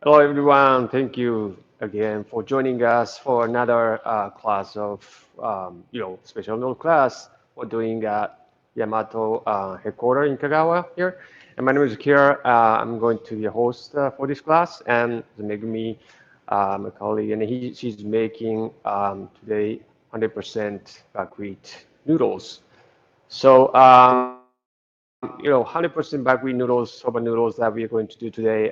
Hello, everyone. Thank you again for joining us for another class of, special note class we're doing at Yamato headquarters in Kagawa here. And my name is Kira. I'm going to be a host for this class, and Megumi, my colleague, and she's making today 100% buckwheat noodles. So, 100% buckwheat noodles, soba noodles that we are going to do today.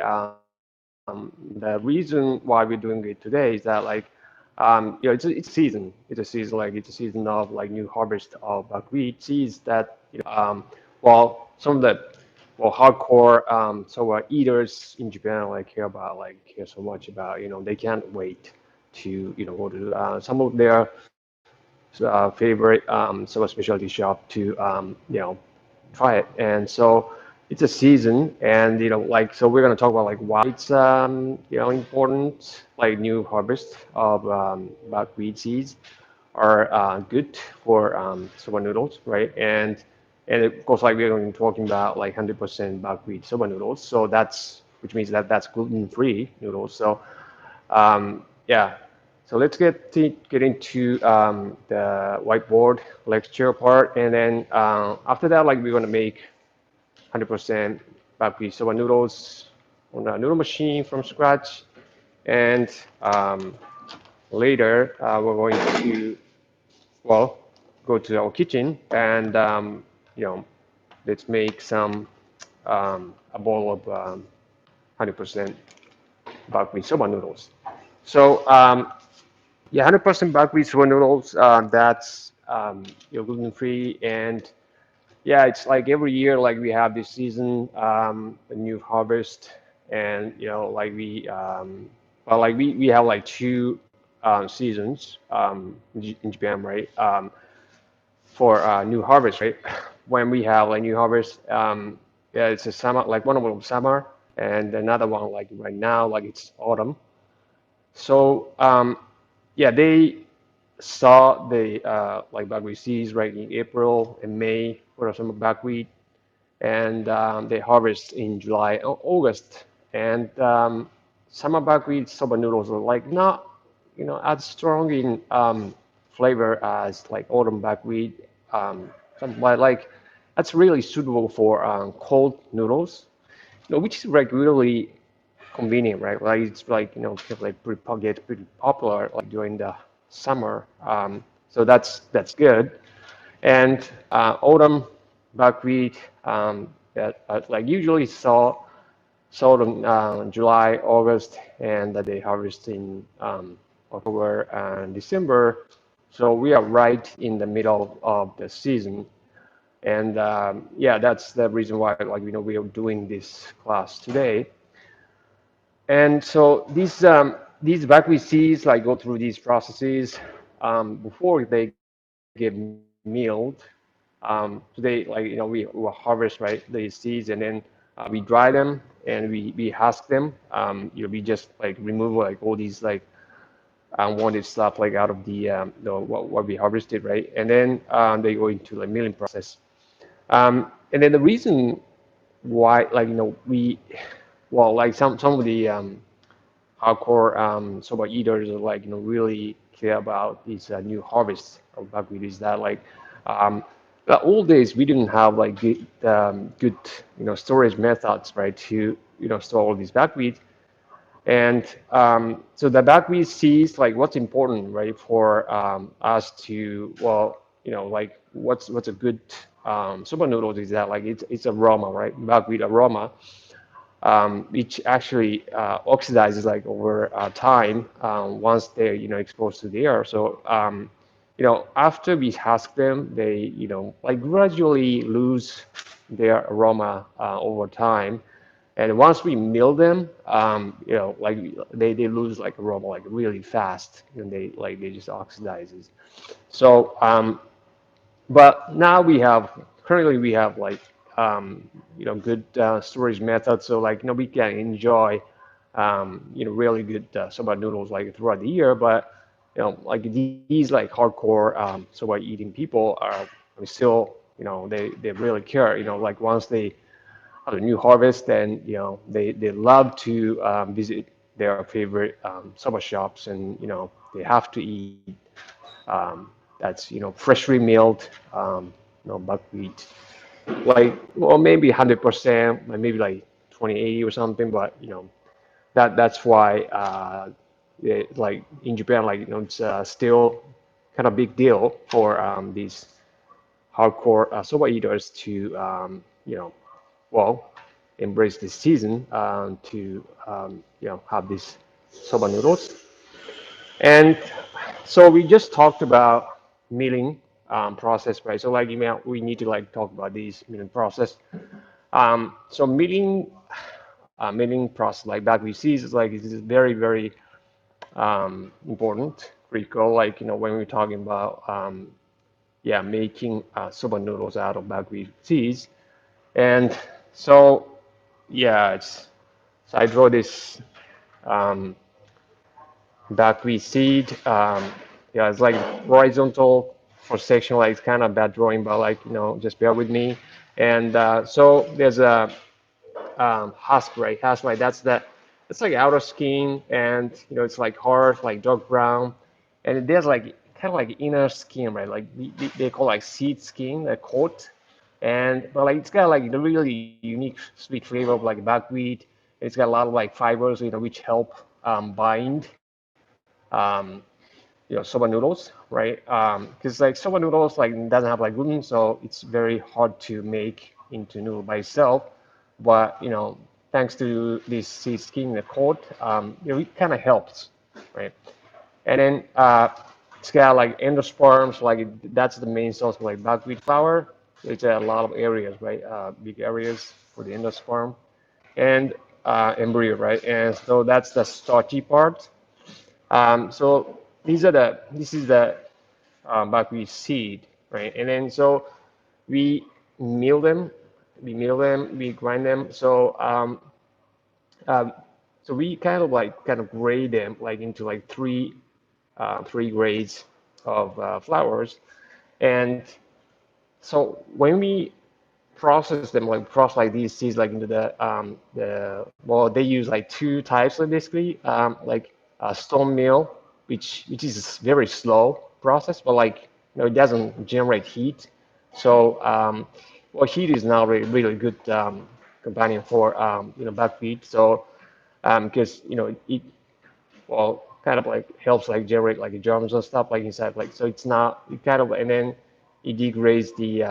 The reason why we're doing it today is that it's a season. It's a season of like new harvest of buckwheat seeds that some of the hardcore soba eaters in Japan care so much about they can't wait to go to some of their favorite soba specialty shop to try it. And so it's a season, and so we're gonna talk about like why it's important, like new harvest of buckwheat seeds are good for soba noodles, right? And of course, like we're going to be talking about like 100% buckwheat soba noodles, so that's which means that that's gluten-free noodles. So yeah, so let's get into the whiteboard lecture part, and then after that, like we're gonna make 100% buckwheat soba noodles on a noodle machine from scratch, and later we're going to well go to our kitchen and you know let's make some a bowl of 100% buckwheat soba noodles. So yeah, 100% buckwheat soba noodles. That's gluten free, and yeah, it's like every year, like we have this season, a new harvest, and we have like two seasons in Japan, right? For new harvest, right? When we have like new harvest, yeah, it's a summer, like one of them summer, and another one like right now, like it's autumn. So yeah, they saw the like buckwheat seeds right in April and May for some buckwheat, and they harvest in July, August, and summer buckwheat soba noodles are like not as strong in flavor as like autumn buckwheat. Something like that's really suitable for cold noodles, which is like really convenient, right? Like it's like like get pretty popular like during the summer. So that's good. And autumn buckwheat that like usually sold in July, August, and that they harvest in October and December. So we are right in the middle of the season. And yeah, that's the reason why like we are doing this class today. And so these buckwheat seeds like go through these processes before they get milled. Today, like we will harvest right these seeds, and then we dry them and we husk them. We just like remove like all these like unwanted stuff like out of what we harvested, right? And then they go into like milling process. And then the reason why like we like some of the hardcore soba eaters are like really care about these new harvests of buckwheat is that like um, the old days we didn't have like good storage methods, right, to store all these buckwheat. And so the buckwheat seeds like what's important, right, for us to like what's a good soba noodles is that like it's aroma, right, buckwheat aroma, which actually oxidizes like over time once they're exposed to the air. So after we husk them, they like gradually lose their aroma over time. And once we mill them, like they lose like aroma like really fast, and they just oxidizes. So but now currently we have like good storage methods, so like we can enjoy really good soba noodles like throughout the year. But like these like hardcore soba eating people are still they really care, like once they have a new harvest, then they love to visit their favorite soba shops, and they have to eat that's freshly milled buckwheat, like well maybe 100%, like maybe like 2080 or something, but that's why like in Japan, like it's still kind of big deal for these hardcore soba eaters to well embrace this season to have these soba noodles. And so we just talked about milling process, right? So like we need to like talk about these milling process. So milling process like that we see is like is very very important, critical. Like when we're talking about yeah making soba noodles out of buckwheat seeds. And so yeah, it's so I draw this um, buckwheat seed. Yeah, it's like horizontal for section. Like it's kind of bad drawing, but like just bear with me. And so there's a husk, right? Husk, like it's like outer skin, and it's like hard, like dark brown, and there's like kind of like inner skin, right? Like they call like seed skin, a coat, and but like it's got like the really unique sweet flavor of like buckwheat. It's got a lot of like fibers, which help bind soba noodles, right? Because like soba noodles like doesn't have like gluten, so it's very hard to make into noodle by itself. But thanks to this seed skin in the coat, it kind of helps, right? And then it's got like endosperms, like that's the main source of like buckwheat flour. It's a lot of areas, right? Big areas for the endosperm and embryo, right? And so that's the starchy part. So this is the buckwheat seed, right? And then so we mill them, we grind them. Um, so we kind of grade them like into like three grades of flours. And so when we process them, like process like these seeds like into the well, they use like two types of basically like a stone mill, which is very slow process, but like it doesn't generate heat. So well, heat is not really good companion for buckwheat. So because it well kind of like helps like generate like germs and stuff like inside, like so it's not it kind of, and then it degrades the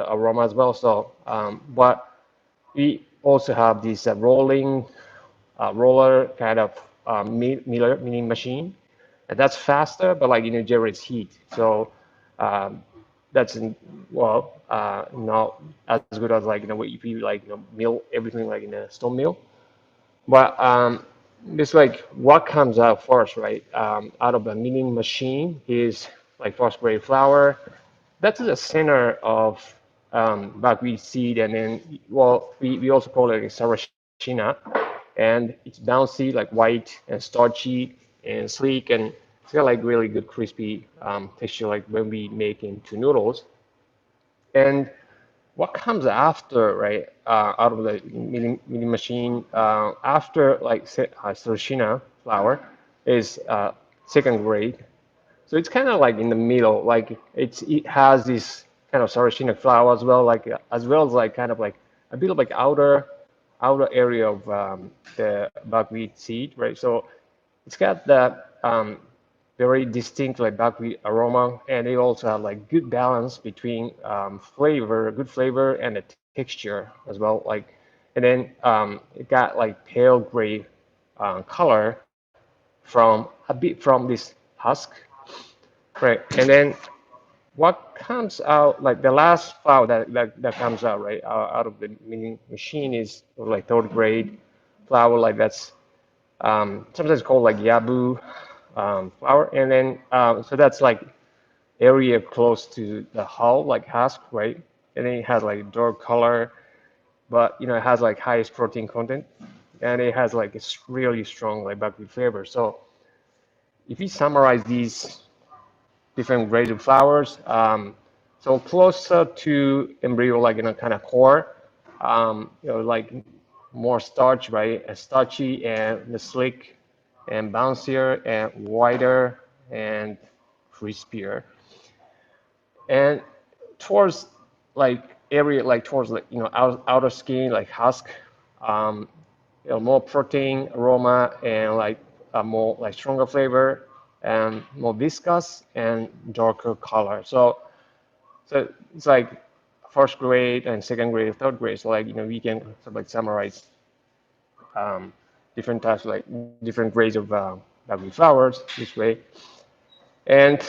aroma as well. So but we also have this rolling roller kind of miller milling machine, and that's faster, but like generates heat. So um, that's not as good as like if you like mill everything like in a stone mill. But it's like what comes out first, right? Out of the milling machine is like first grade flour. That's the center of buckwheat seed, and then well, we also call it sarracina, and it's bouncy, like white and starchy and sleek, and it's got like really good crispy texture, like when we make into noodles. And what comes after, right, out of the milling machine, after like Sarashina flour is second grade. So it's kind of like in the middle, like it has this kind of Sarashina flour as well, like as well as like kind of like a bit of like outer area of the buckwheat seed, right? So it's got that very distinct like buckwheat aroma, and it also have like good balance between good flavor, and the texture as well. Like, and then it got like pale gray color from a bit from this husk, right? And then what comes out like the last flour that comes out right out of the milling machine is like third grade flour, like that's sometimes called like yabu flour. And then so that's like area close to the hull, like husk, right? And then it has like dark color, but it has like highest protein content, and it has like it's really strong like buckwheat flavor. So if we summarize these different grades of flours, so closer to embryo, like kind of core, like more starch, right? And starchy and the slick and bouncier and wider and crispier. And towards like area like towards like outer skin like husk, um, more protein aroma and like a more like stronger flavor and more viscous and darker color. So it's like first grade and second grade, third grade. So like we can sort of like summarize um, different types like different grades of lovely flowers this way. And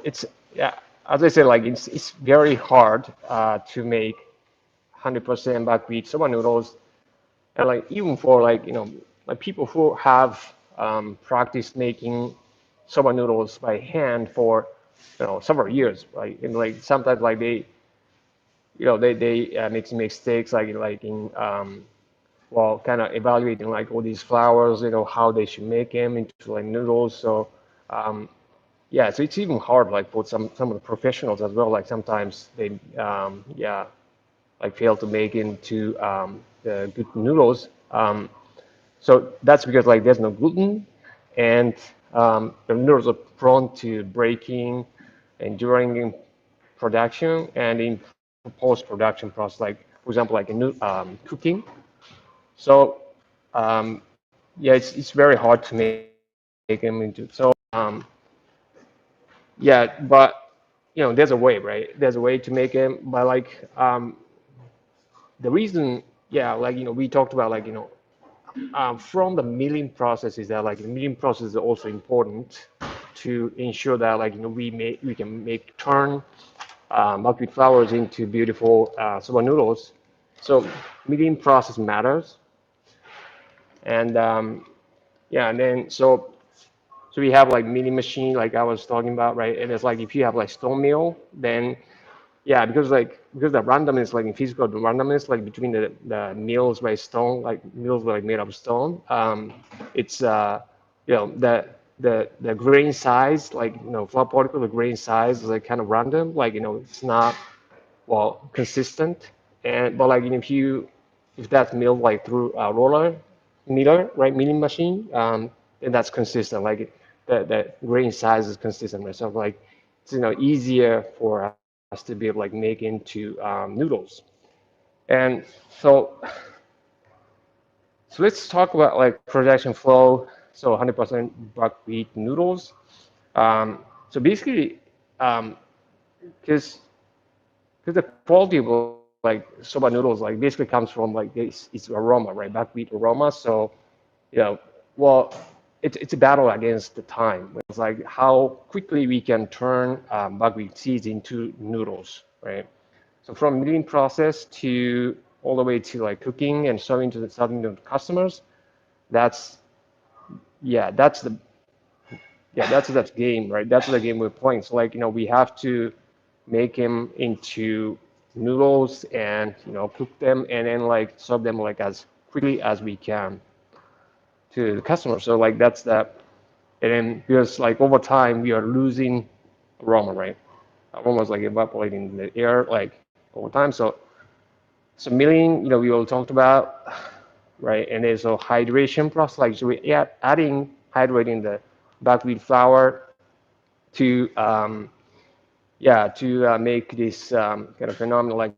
it's yeah, as I said, like it's very hard to make 100% buckwheat soba noodles, and like even for like like people who have practiced making soba noodles by hand for several years, right? And like sometimes like they make mistakes like in well kind of evaluating like all these flours, how they should make them into like noodles. So um, yeah, so it's even hard like for some of the professionals as well. Like sometimes they yeah like fail to make into the good noodles. So that's because like there's no gluten, and the noodles are prone to breaking, and during in production and in post-production process, like for example like in cooking. So yeah, it's very hard to make them into. So yeah, but there's a way, right? There's a way to make them, but like the reason, yeah, like we talked about like from the milling process is that like the milling process is also important to ensure that like we can make turn buckwheat flours into beautiful soba noodles. So milling process matters, and yeah, and then so we have like milling machine like I was talking about, right? And it's like if you have like stone mill, then yeah, because the randomness, like in physical, the randomness, like between the mills by stone, like mills like made of stone, it's the grain size, like flour particle, the grain size is like kind of random, like it's not well consistent. And but like if that's milled like through a roller miller, right, milling machine, then that's consistent. Like the grain size is consistent, right? So like it's easier for us to be able to like make into noodles. And so let's talk about like production flow. So 100% buckwheat noodles. So basically, because the quality of like soba noodles like basically comes from like its aroma, right? Buckwheat aroma. So you know, well, it's a battle against the time. It's like how quickly we can turn buckwheat seeds into noodles, right? So from milling process to all the way to like cooking and serving to the customers, that's yeah, that's game, right? That's the game we're playing. So like we have to make them into noodles and cook them and then like serve them like as quickly as we can to the customer. So like that's that. And then because like over time we are losing aroma, right? Aroma is like evaporating in the air like over time. So milling, we all talked about, right? And there's a hydration process, like so we adding hydrating the buckwheat flour to to make this kind of phenomenon like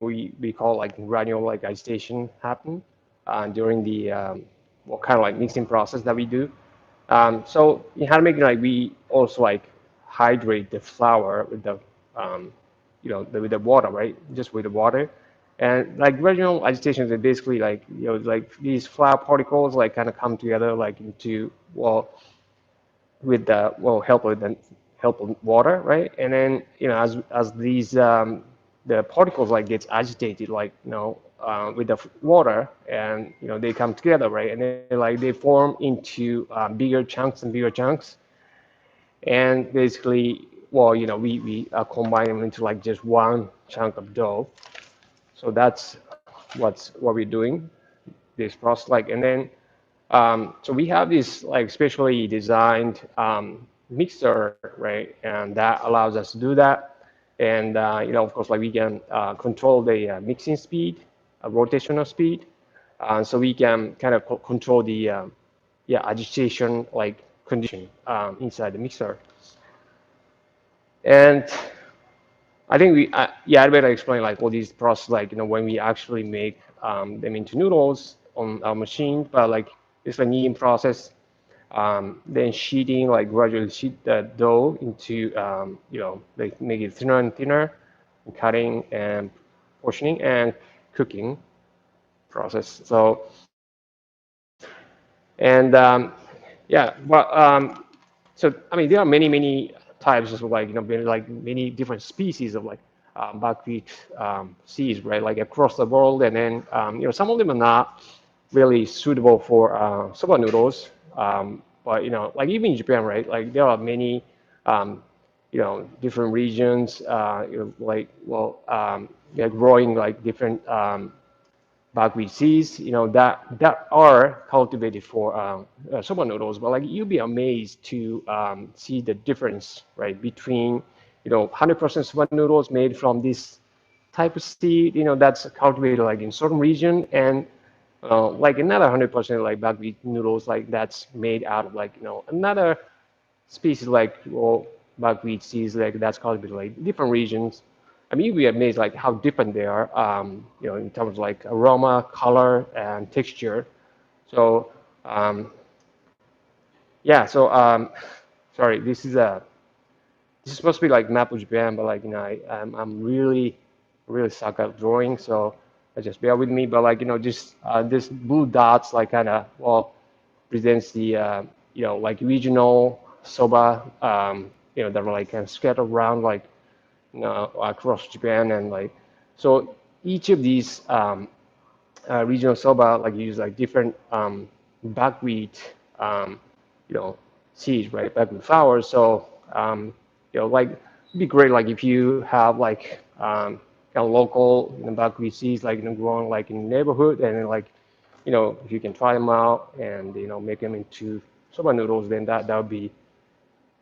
we call like granular like agitation happen during the what kind of like mixing process that we do. So in how to make like we also like hydrate the flour with the with the water, right? Just with the water. And like regional agitations are basically like like these flour particles like kind of come together like into with the help with the help of water, right? And then as these the particles like gets agitated like with the water, and they come together, right? And then like they form into bigger chunks and bigger chunks, and basically we combine them into like just one chunk of dough. So that's what we're doing this process like. And then so we have this like specially designed mixer, right? And that allows us to do that. And of course, like we can control the mixing speed. rotational speed, so we can kind of control the yeah, agitation like condition inside the mixer. And I think yeah, I better explain like all these process, like, when we actually make them into noodles on our machine, but like it's a kneading process, then sheeting, like gradually sheet the dough into, like make it thinner and thinner, and cutting and portioning and cooking process. So, and yeah, well, so I mean, there are many types of like, like many different species of like buckwheat seeds, right? Like across the world, and then some of them are not really suitable for soba noodles. But like even in Japan, right? Like there are many different regions, like yeah, growing like different buckwheat seeds, that are cultivated for soba noodles. But like you'll be amazed to see the difference, right, between 100% soba noodles made from this type of seed, that's cultivated like in certain region, and like another 100% like buckwheat noodles like that's made out of like another species like buckwheat seeds like that's cultivated like different regions. I mean, you'd be amazed like how different they are, in terms of like aroma, color, and texture. So, yeah. So, sorry, this is supposed to be like map of Japan, but like I'm really suck at drawing, so just bear with me. But like just this blue dots like kind of presents the like regional soba, that are like kind of scattered around like across Japan, and like so each of these regional soba like use like different buckwheat you know seeds, right, buckwheat flour. So like it'd be great like if you have like kind of local buckwheat seeds like growing like in the neighborhood, and then like if you can try them out and make them into soba noodles, then that would be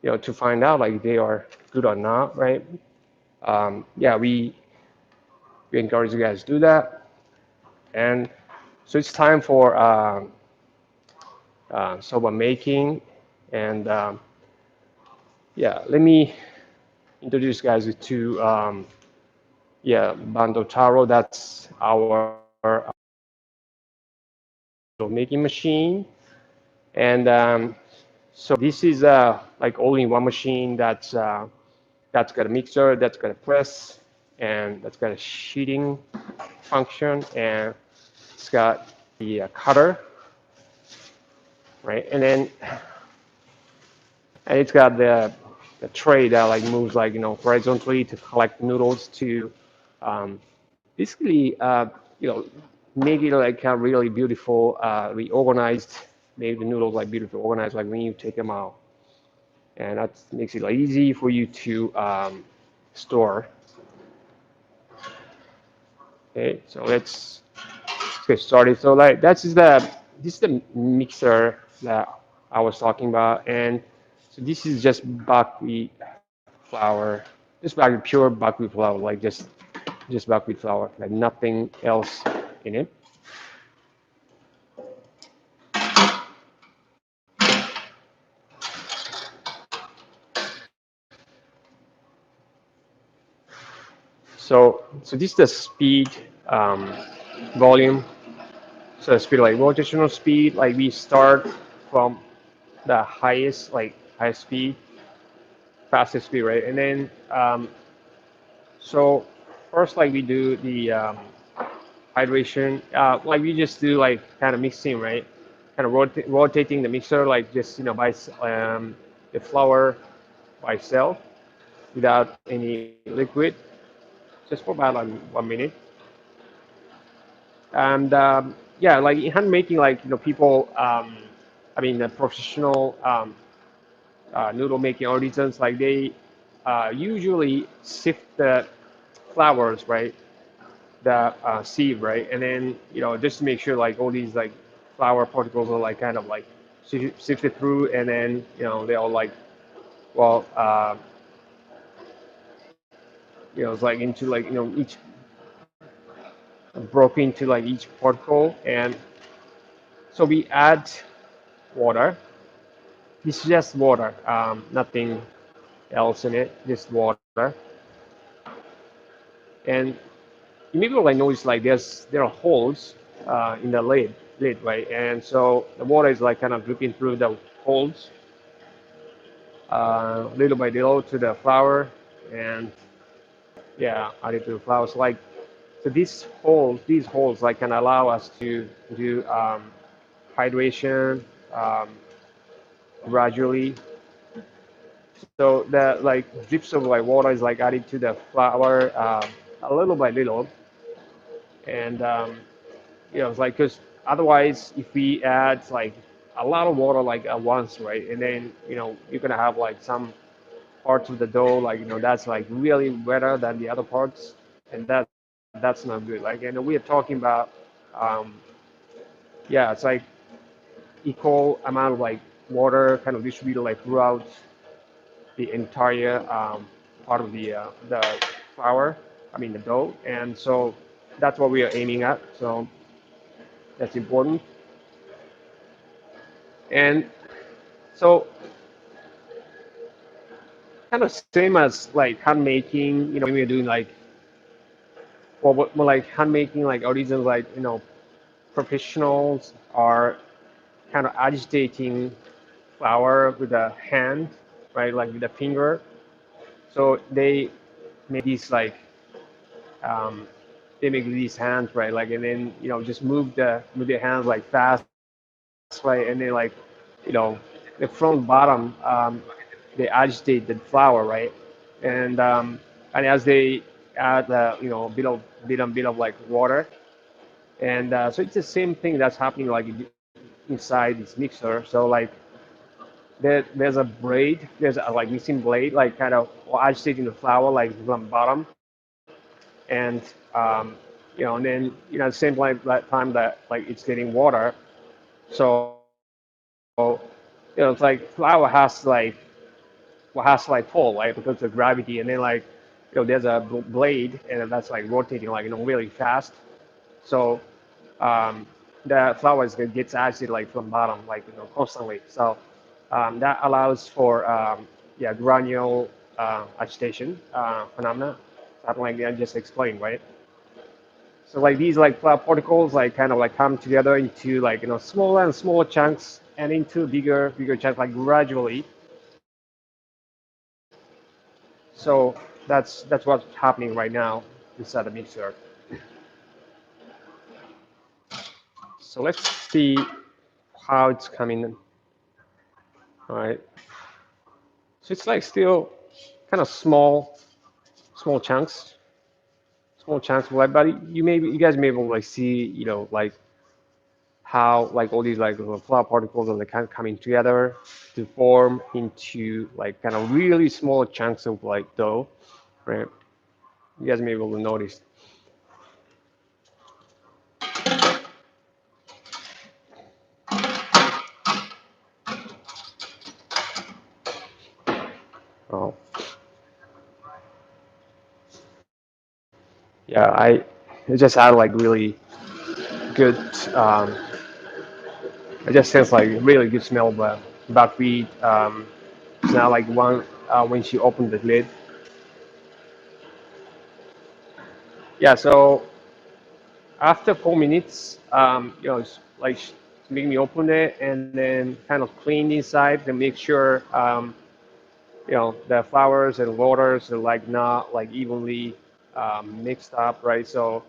to find out like they are good or not, right? Yeah, we encourage you guys to do that. And so it's time for soba making. And yeah, let me introduce guys to yeah, Bando Taro. That's our making machine. And so this is like all-in-one machine that's got a mixer, that's got a press, and that's got a sheeting function, and it's got the cutter, right? And it's got the tray that like moves like horizontally to collect noodles to um, basically make it like a really beautiful, reorganized, make the noodles like beautifully organized like when you take them out, and that makes it like easy for you to store. Okay, so let's get started. So like this is the mixer that I was talking about, and so this is just buckwheat flour, just like pure buckwheat flour, like just buckwheat flour, like nothing else in it. So this is the speed, volume. So the speed like rotational speed, like we start from the highest like highest speed, fastest speed, right? And then so first like we do the hydration, like we just do like kind of mixing, right? Kind of rotating the mixer, like just by the flour by itself without any liquid, just for about like 1 minute. And yeah, like in hand making, like people, I mean, the professional noodle making artisans, like they usually sift the flours, right? The sieve, right? And then just to make sure like all these like flour particles are like kind of like sifted through, and then they all like well it's like into like each broken into like each particle, and so we add water. It's just water, nothing else in it, just water. And you maybe like notice like there are holes in the lid, right? And so the water is like kind of dripping through the holes, little by little to the flour, and yeah, added to the flour. So like so these holes like can allow us to do hydration um, gradually. So the like drips of like water is like added to the flour a little by little, and it's like because otherwise if we add like a lot of water like at once, right, and then you're gonna have like some parts of the dough like that's like really wetter than the other parts, and that's not good. Like, and we are talking about um, yeah, it's like equal amount of like water kind of distributed like throughout the entire part of the flour, I mean the dough, and so that's what we are aiming at. So that's important. And so kind of same as like hand making, when we're doing like or what more like hand making like artisans, like professionals are kind of agitating flour with a hand, right, like with a finger. So make these like um, they make these hands, right, like, and then just move their hands like fast, right, and then like you know the front bottom they agitate the flour, right, and and as they add bit of like water, and so it's the same thing that's happening like inside this mixer. So like there's a blade, there's a like mixing blade, like kind of agitating the flour like from bottom, and and then at the same time that like it's getting water. So it's like flour has like pull, right, because of gravity, and then like there's a blade, and that's like rotating like really fast. So um, the flour gets agitated like from bottom, like constantly. So that allows for yeah, granule agitation phenomena, something like I just explained, right? So like these like flour particles like kind of like come together into like smaller and smaller chunks and into bigger chunks like gradually. So that's what's happening right now inside the mixer. So let's see how it's coming. All right. So it's like still kind of small chunks, like, but you guys may be able to like see, like how like all these like little flour particles are like kind of coming together to form into like kind of really small chunks of like dough, right? You guys may be able to notice. Oh, yeah, it just had like really good. Um, it just sends like really good smell of buckwheat. It's not like one when she opened the lid. Yeah, so after 4 minutes, it's like make me open it and then kind of clean inside to make sure, the flowers and waters are like not like evenly mixed up, right? So,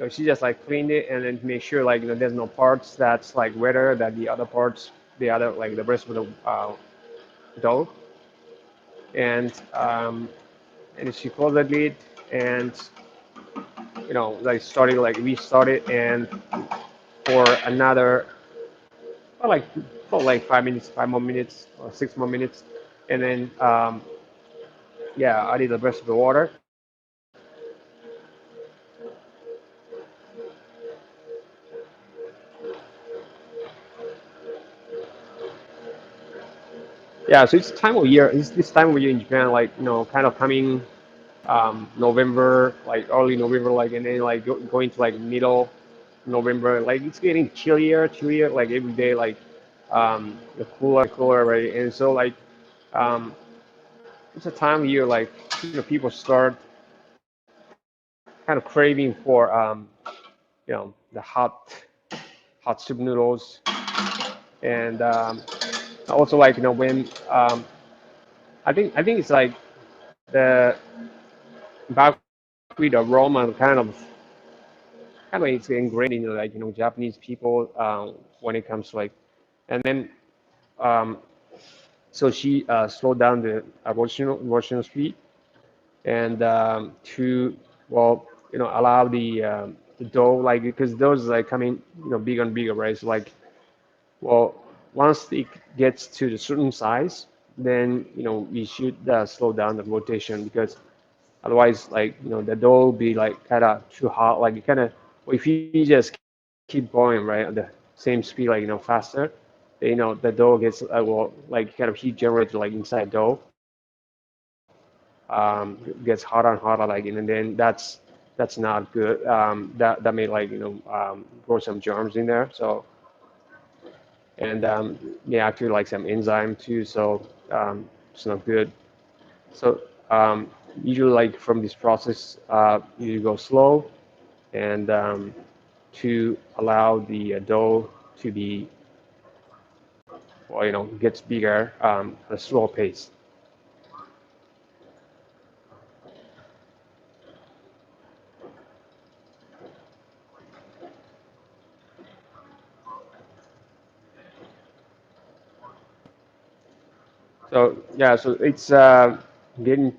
she just like cleaned it and then make sure like, there's no parts that's like wetter than the other parts, like the rest of the dough. And, and she closed the lid and, like started like restarted and for another for like 5 minutes, 5 more minutes or 6 more minutes, and then yeah, I did the rest of the water. Yeah, so it's time of year. It's this time of year in Japan, like kind of coming. November, like early November, like, and then like going to like middle November, like it's getting chillier, like every day, like the cooler, right? And so like um, it's a time of year like people start kind of craving for the hot soup noodles, and also like when I think it's like the buckwheat aroma kind of it's ingrained in like Japanese people when it comes to like, and then um, so she slowed down the rotational speed and to well allow the dough like because those like coming bigger and bigger, right? So like well once it gets to the certain size, then we should slow down the rotation because otherwise like the dough will be like kind of too hot, like you kind of if you just keep going right at the same speed like faster, the dough gets well like kind of heat generated like inside dough gets hotter and hotter like and then that's not good. That may like grow some germs in there. So and yeah, actually like some enzyme too. So it's not good. So usually like from this process, you go slow and to allow the dough to be well, gets bigger at a slow pace. So yeah, so it's getting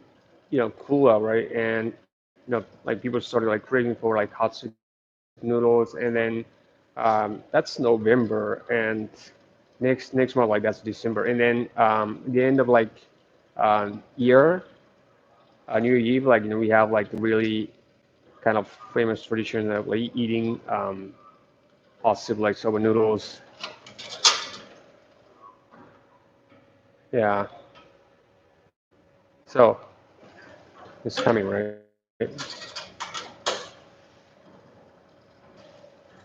cooler, right? And like people started like craving for like hot soup noodles, and then that's November, and next month like that's December, and then the end of like year, New Year Eve, like we have like really kind of famous tradition of like eating hot soup like soba noodles. Yeah, so it's coming, right?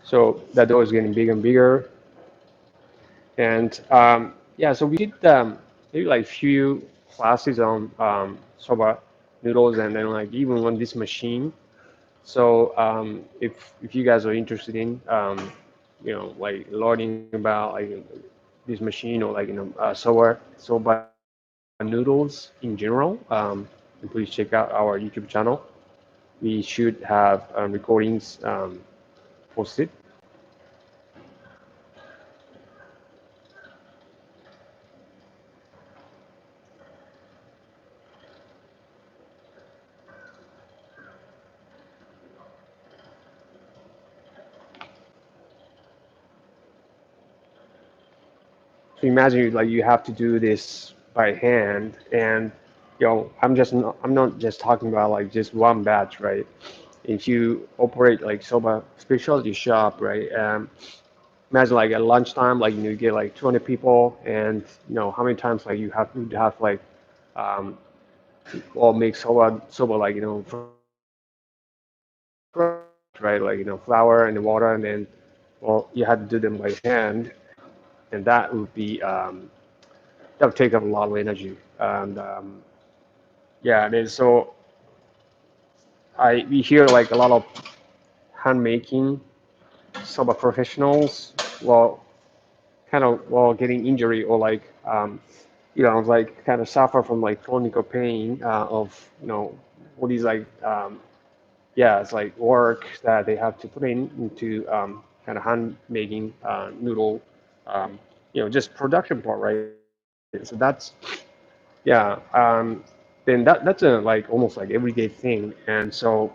So that dough is getting bigger and bigger. And yeah, so we did maybe like few classes on soba noodles, and then like even on this machine. So if you guys are interested in like learning about like this machine or like soba noodles in general, please check out our YouTube channel. We should have recordings posted. So imagine like you have to do this by hand, and I'm not just talking about like just one batch, right? If you operate like soba specialty shop, right? Imagine like at lunchtime, like you get like 200 people, and how many times like you have like um, all make soba like from scratch, right? Like flour and the water, and then well you had to do them by hand, and that would take up a lot of energy. And yeah, and then so we hear like a lot of hand making soba professionals, well, kind of well getting injury or like like kind of suffer from like chronic pain of all these like yeah, it's like work that they have to put into kind of hand making noodle, just production part, right? So yeah, then that's a like almost like everyday thing, and so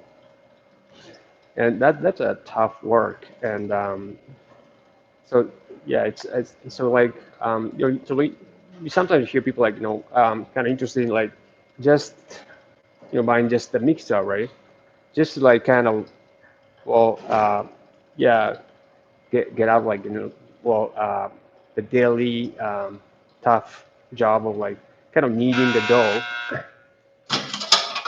and that's a tough work, and so yeah, it's so like so we sometimes hear people like kind of interested in like just buying just the mixer, right? Just to like kind of well yeah get out like well the daily tough job of like kind of kneading the dough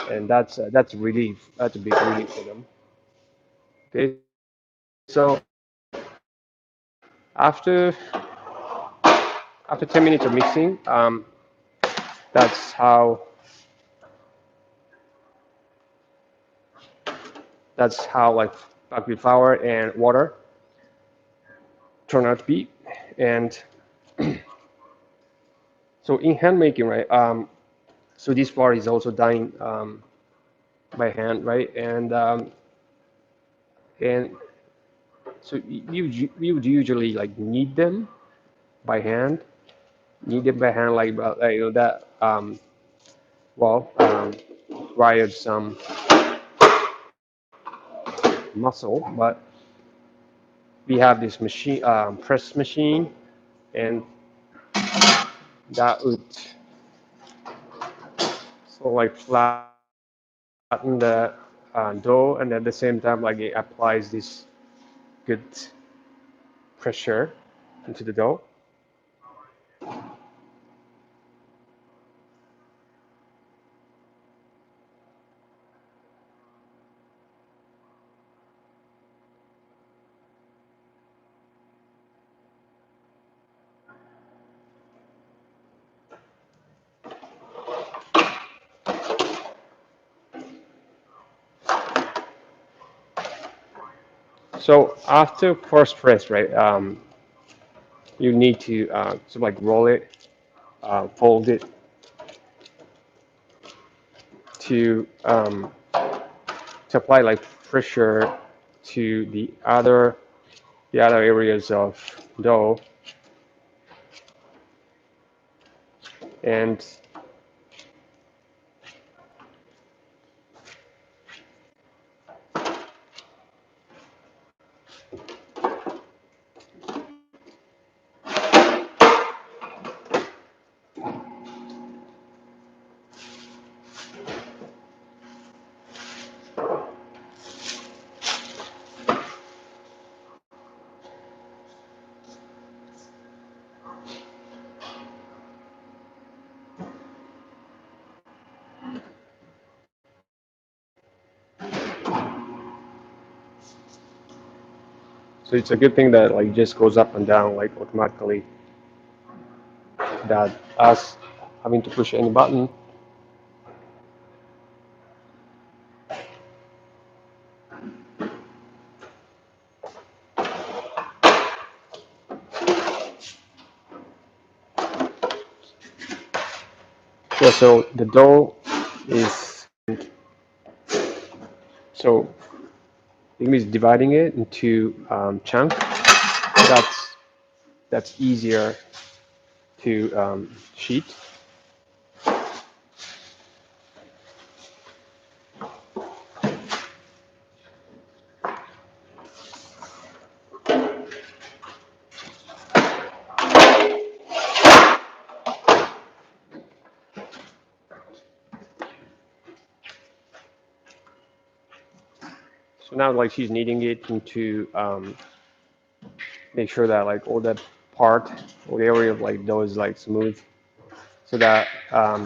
and that's relief. That's a big relief for them. Okay, so after 10 minutes of mixing, that's how like buckwheat flour and water turn out to be. And so in hand making, right? So this flour is also done by hand, right? And so you would usually like knead them by hand, knead them by hand, like you know, that well requires some muscle, but we have this machine, press machine, and that would sort of like flatten the dough, and at the same time, like it applies this good pressure into the dough. So after first press, right, you need to sort of like roll it, fold it to apply like pressure to the other areas of dough, and so it's a good thing that like just goes up and down like automatically, that us having to push any button. Yeah, so the dough is so it means dividing it into chunks. That's easier to sheet. So now like she's kneading it into make sure that like all that part or the area of like dough is like smooth, so that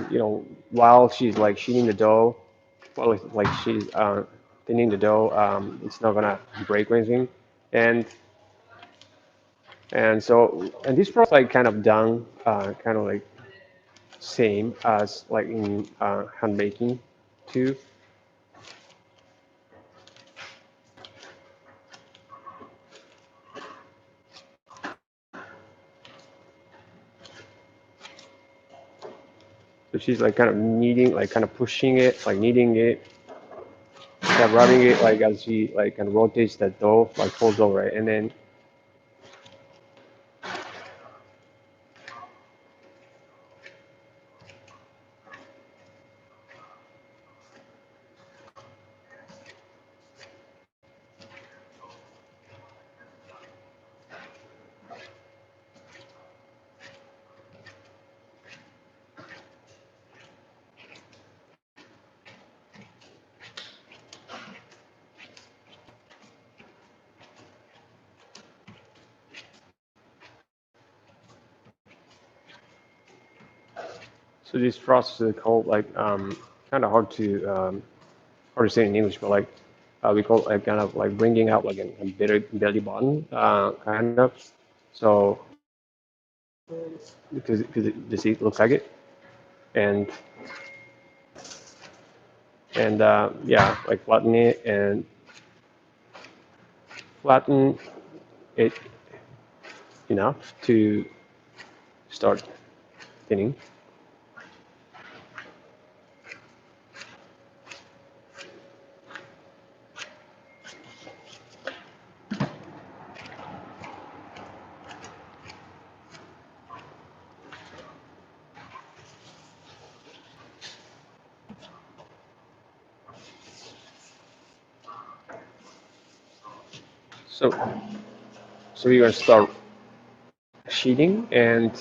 you know, while she's like sheeting the dough, while like she's thinning the dough, it's not gonna break or anything. And and this process like kind of done kind of like same as like in hand baking too. So she's like kind of kneading, like kind of pushing it, like kneading it, kind of rubbing it, like as she like kind of rotates the dough, like folds over, right? And then so this process is called like kind of hard to say in English, but like we call it kind of like bringing out like a belly button, kind of. So because the seat looks like it, and yeah, like flatten it enough to start thinning. So so we're gonna start sheeting, and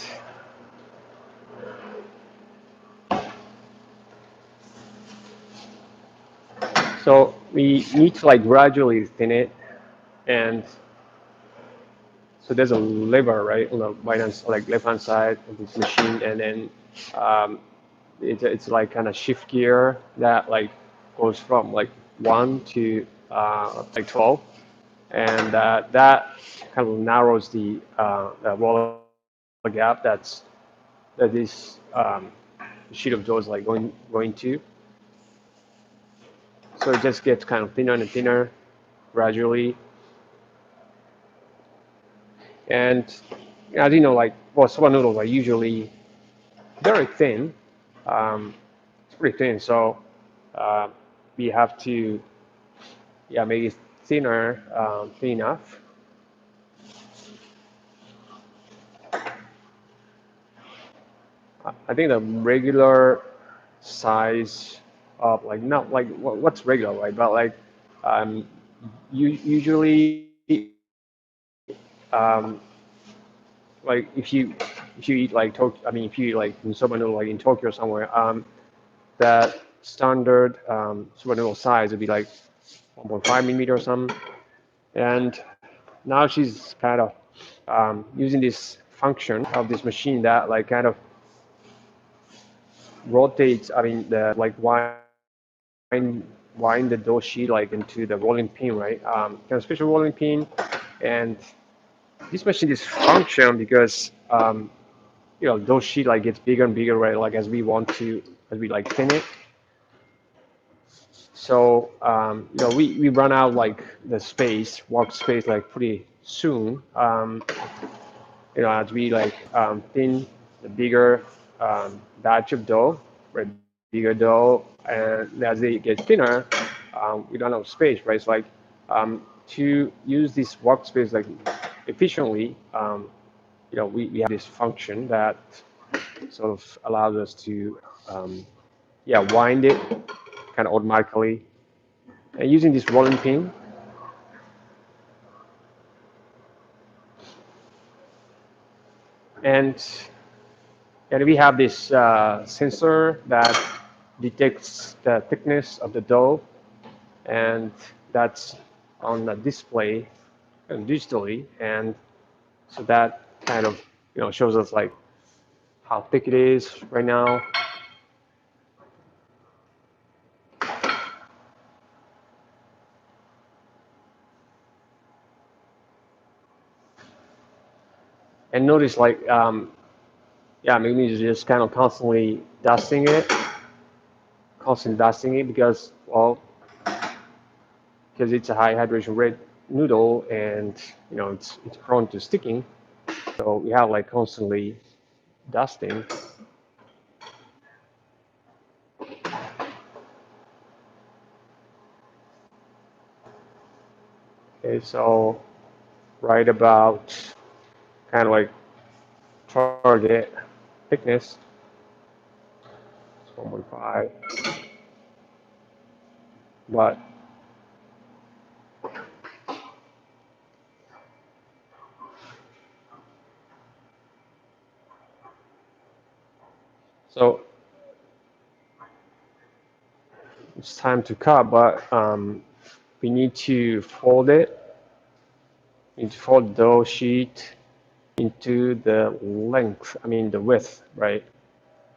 so we need to like gradually thin it, and so there's a lever right on the right hand, like left hand side of this machine, and then um, it's like kind of shift gear that like goes from like 1 to like 12, and that kind of narrows the roller gap that this sheet of dough is like going to. So it just gets kind of thinner and thinner gradually. And as you know, like well, soba noodles are usually very thin. It's pretty thin, so uh, we have to yeah make it thinner, thin enough. I think the regular size of like not like what's regular, right? But like um, you usually um, like if you eat like Tokyo, I mean if you eat like in soba noodle like in Tokyo or somewhere, that standard soba noodle size would be like 1.5 millimeter or something. And now she's kind of using this function of this machine that like kind of rotates, I mean the like wind the dough sheet like into the rolling pin, right? Kind of special rolling pin, and this machine is function because dough sheet like gets bigger and bigger, right? Like as we like thin it. So we run out like the space, workspace like pretty soon. As we like thin the bigger batch of dough, right? Bigger dough, and as they get thinner, we don't have space, right? It's like to use this workspace like efficiently, we have this function that sort of allows us to wind it kind of automatically. And using this rolling pin, and we have this sensor that detects the thickness of the dough, and that's on the display digitally, and so that kind of shows us like how thick it is right now. And notice like maybe you're just kind of constantly dusting it because well because it's a high hydration rate noodle, and it's prone to sticking. So we have like constantly dusting. Okay, so right about kind of like target thickness, it's 1.5, but so it's time to cut, but we need to fold it. We need to fold the dough sheet into the length, I mean the width, right?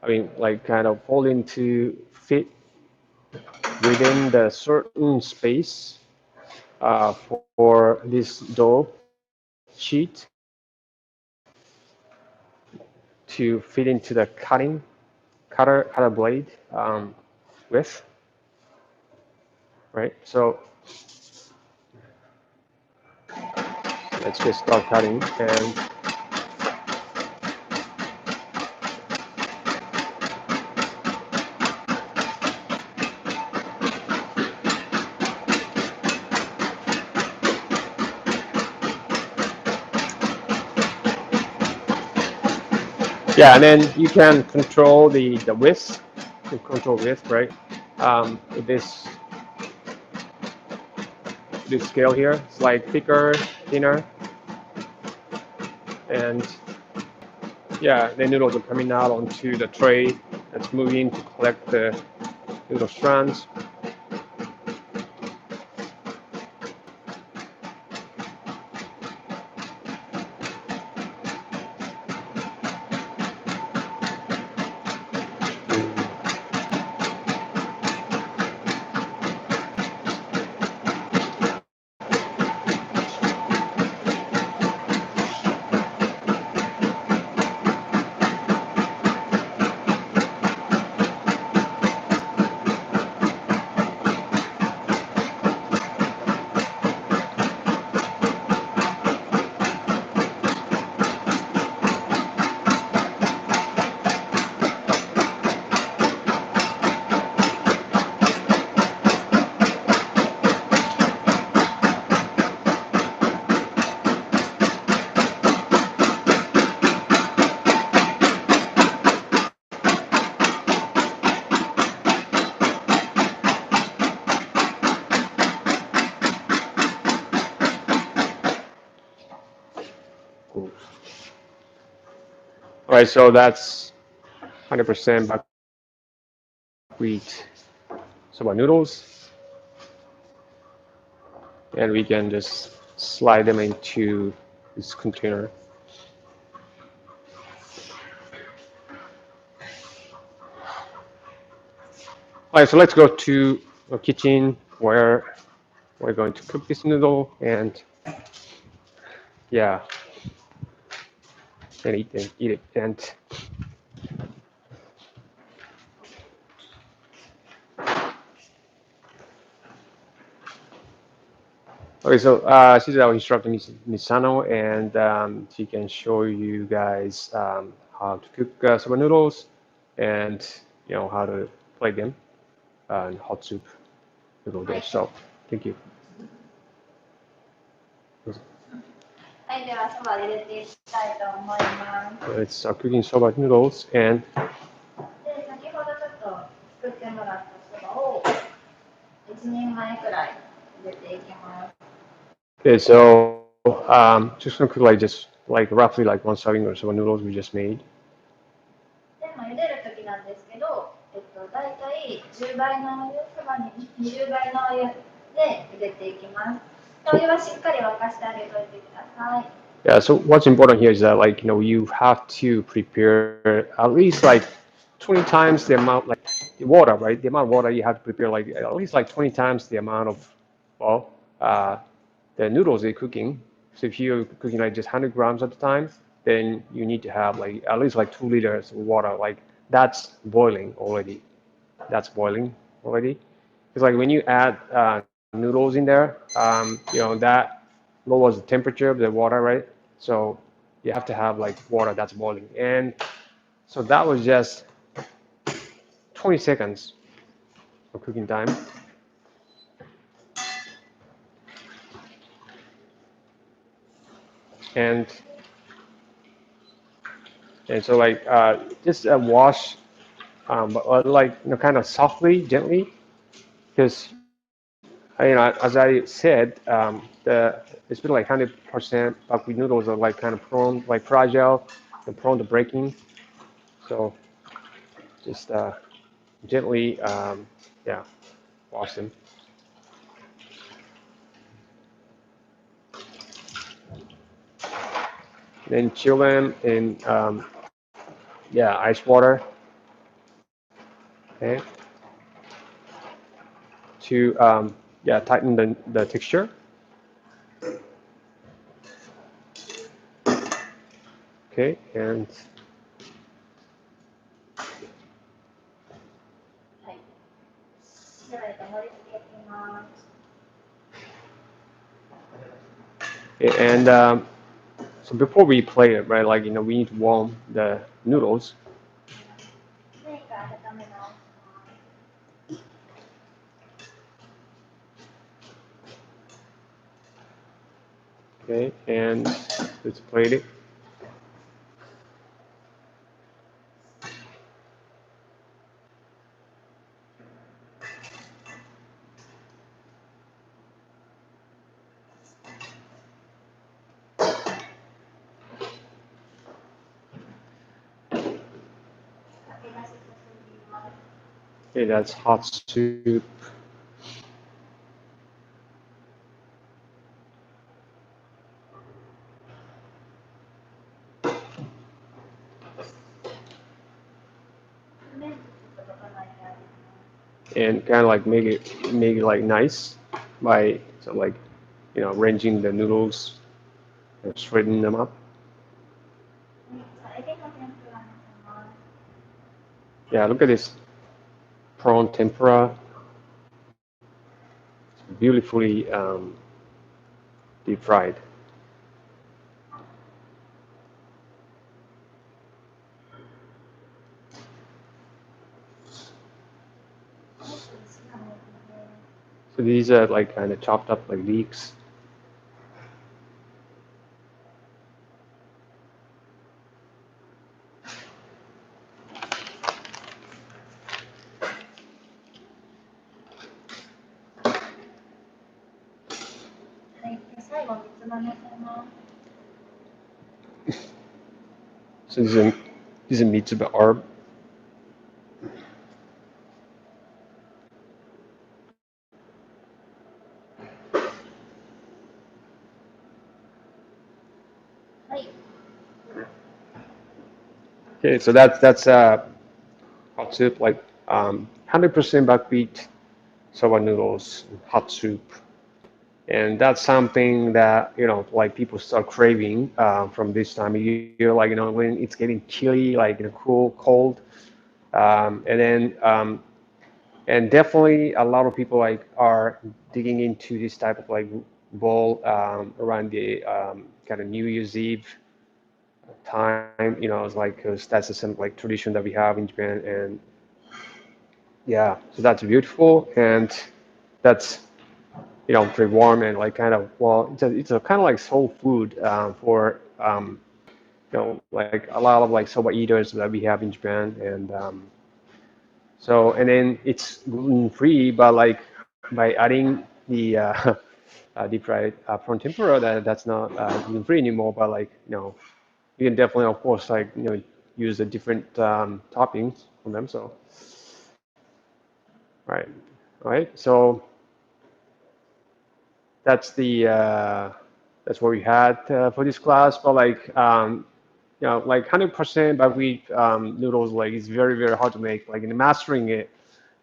I mean like kind of folding to fit within the certain space for this dough sheet to fit into the cutter blade width, right? So let's just start cutting. And yeah, and then you can control the width, you control width, right? With this scale here, it's like thicker, thinner, and yeah, the noodles are coming out onto the tray that's moving to collect the noodle strands. Cool. All right, so that's 100% buckwheat soba noodles, and we can just slide them into this container. All right, so let's go to the kitchen where we're going to cook this noodle and yeah, and eat it. And okay, so she's our instructor, Misano, and she can show you guys how to cook soba noodles and how to plate them in hot soup noodle dish. So thank you. はい、ではそば入れていきたいと思います。So it's cooking soba noodles, and で、先ほどちょっと作ってもらったそばを1人前くらい入れていきます。okay, so just gonna cook like just like roughly like one serving of soba noodles we just made. で、茹でるときなんですけど、だいたい10倍のお湯、そばに20倍のお湯で茹でていきます。お湯はしっかり沸かしてあげておいてください。Yeah, so what's important here is that like you have to prepare at least like 20 times the amount like the water, right? The amount of water you have to prepare like at least like 20 times the amount of well uh, the noodles you're cooking. So if you're cooking like just 100 grams at a time, then you need to have like at least like 2 liters of water. Like that's boiling already. That's boiling already. It's like when you add noodles in there, that lowers the temperature of the water, right? So you have to have like water that's boiling. And so that was just 20 seconds of cooking time. And so like just wash, but like kind of softly, gently, because as I said, it's been like 100% buckwheat noodles are like kind of prone, like fragile and prone to breaking. So just gently, yeah, wash them. Then chill them in, yeah, ice water. Okay. to yeah, tighten the texture. Okay, and はい。では、盛り付けていきます。and so before we play it, right? Like we need to warm the noodles. 何か温め直します。Okay, and let's plate it. 酒出し注ぎます。Okay, that's hot soup. 麺とちょっと溶かないであげます。And kind of like make it like nice by so like arranging the noodles and straightening them up. エビの天ぷらにします。Yeah, look at this prawn tempura, beautifully deep fried. もう少し加熱で So these are like kind of chopped up like leeks. はい。で、最後、三つ葉のせます。So these are mitsuba herb. はい。Okay, so that's hot soup like 100% buckwheat soba noodles hot soup. And that's something that like people start craving from this time of year, like when it's getting chilly, like cool, cold, and then and definitely a lot of people like are digging into this type of like bowl around the kind of New Year's Eve time. It's like because that's the same like tradition that we have in Japan, and yeah, so that's beautiful, and that's pretty warm and like kind of well, it's a kind of like soul food for like a lot of like soba eaters that we have in Japan, and so and then it's gluten free, but like by adding the deep fried prawn tempura, that's not gluten free anymore. But like you can definitely of course like use the different toppings on them. So right, right. So that's the that's what we had for this class. But like like 100% buckwheat noodles, like it's very very hard to make. Like in mastering it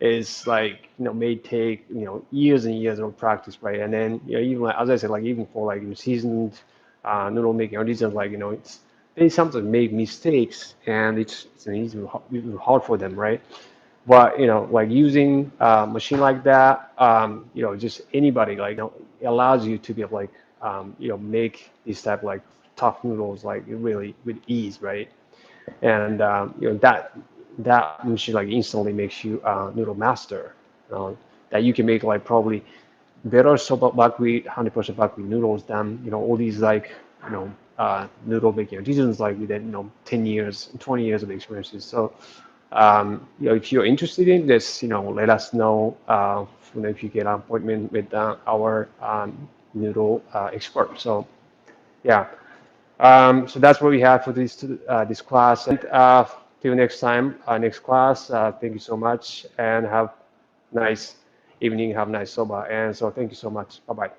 is like may take years and years of practice, right? And then even like, as I said, like even for like seasoned noodle making artisans, like it's they sometimes make mistakes, and it's even hard for them, right? But like using a machine like that, just anybody like it allows you to be able like make these type of like tough noodles like really with ease, right? And that machine like instantly makes you noodle master. That you can make like probably better soba buckwheat, 100% buckwheat noodles than all these like noodle making artisans like with 10 years, 20 years of experiences. So if you're interested in this, let us know. If you get an appointment with our noodle expert. So yeah, so that's what we have for this class. And till next time, next class. Thank you so much, and have nice evening. Have nice soba. And so thank you so much. Bye bye.